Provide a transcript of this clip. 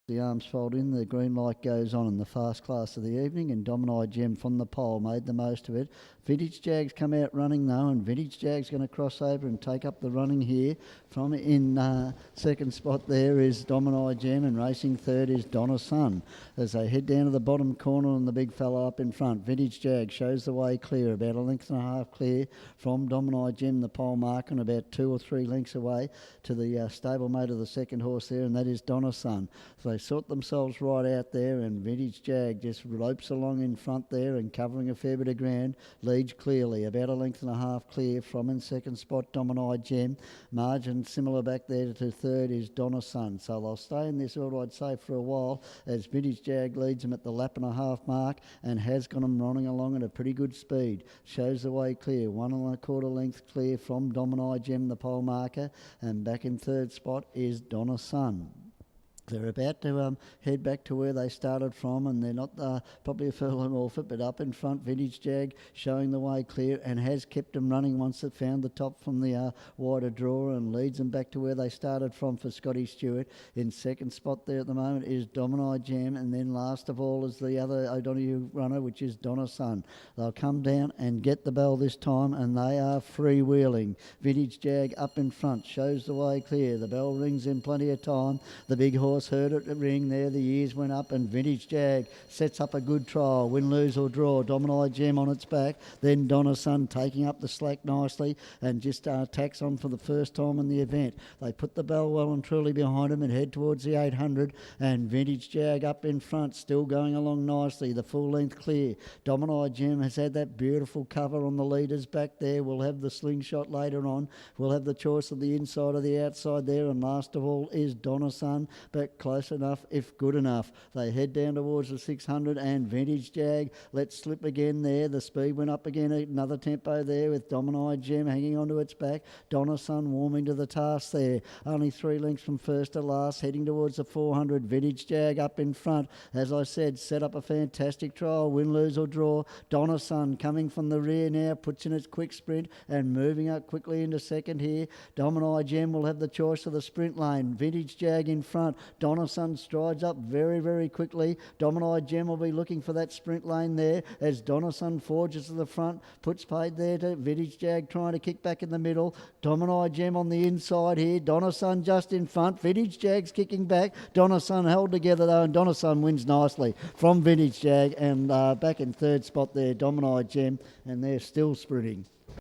The arms fold in, the green light goes on in the fast class of the evening, and Domini Gem from the pole made the most of it. Vintage Jag's come out running though, and Vintage Jag's going to cross over and take up the running here. From in second spot there is Domini Gem, and racing third is Donna Sun. As they head down to the bottom corner and the big fella up in front, Vintage Jag shows the way clear, about a length and a half clear from Domini Gem, the pole marker, and about 2 or 3 lengths away to the stablemate of the second horse there, and that is Donna Sun. So they sort themselves right out there, and Vintage Jag just lopes along in front there and covering a fair bit of ground, leads clearly, about a length and a half clear from in second spot Domini Gem. Margin similar back there to third is Donna Sun. So they'll stay in this order, I'd say, for a while, as Vintage Jag leads them at the lap and a half mark and has got them running along at a pretty good speed. Shows the way clear, 1 1/4 length clear from Domini Gem, the pole marker, and back in third spot is Donna Sun. They're about to head back to where they started from, and they're not probably a furlong off it, but up in front, Vintage Jag showing the way clear and has kept them running once it found the top from the wider draw, and leads them back to where they started from for Scotty Stewart. In second spot there at the moment is Domini Jam, and then last of all is the other O'Donoghue runner, which is Donna Sun. They'll come down and get the bell this time, and they are freewheeling. Vintage Jag up in front shows the way clear. The bell rings in plenty of time. The big horse heard it ring there, the years went up, and Vintage Jag sets up a good trial, win, lose or draw. Domini Gem on its back, then Donna Sun taking up the slack nicely and just tacks on for the first time in the event. They put the bell well and truly behind them and head towards the 800, and Vintage Jag up in front, still going along nicely, the full length clear. Domini Gem has had that beautiful cover on the leaders back there. We'll have the slingshot later on. We'll have the choice of the inside or the outside there, and last of all is Donna Sun, but close enough if good enough. They head down towards the 600, and Vintage Jag lets slip again there. The speed went up again, another tempo there with Domini Gem hanging onto its back. Donna Sun warming to the task there. Only 3 lengths from first to last, heading towards the 400. Vintage Jag up in front. As I said, set up a fantastic trial, win, lose or draw. Donna Sun coming from the rear now, puts in its quick sprint and moving up quickly into second here. Domini Gem will have the choice of the sprint lane. Vintage Jag in front. Donna Sun strides up very, very quickly. Domini Gem will be looking for that sprint lane there as Donna Sun forges to the front, puts paid there to Vintage Jag trying to kick back in the middle. Domini Gem on the inside here. Donna Sun just in front. Vintage Jag's kicking back. Donna Sun held together though, and Donna Sun wins nicely from Vintage Jag, and back in third spot there, Domini Gem, and they're still sprinting.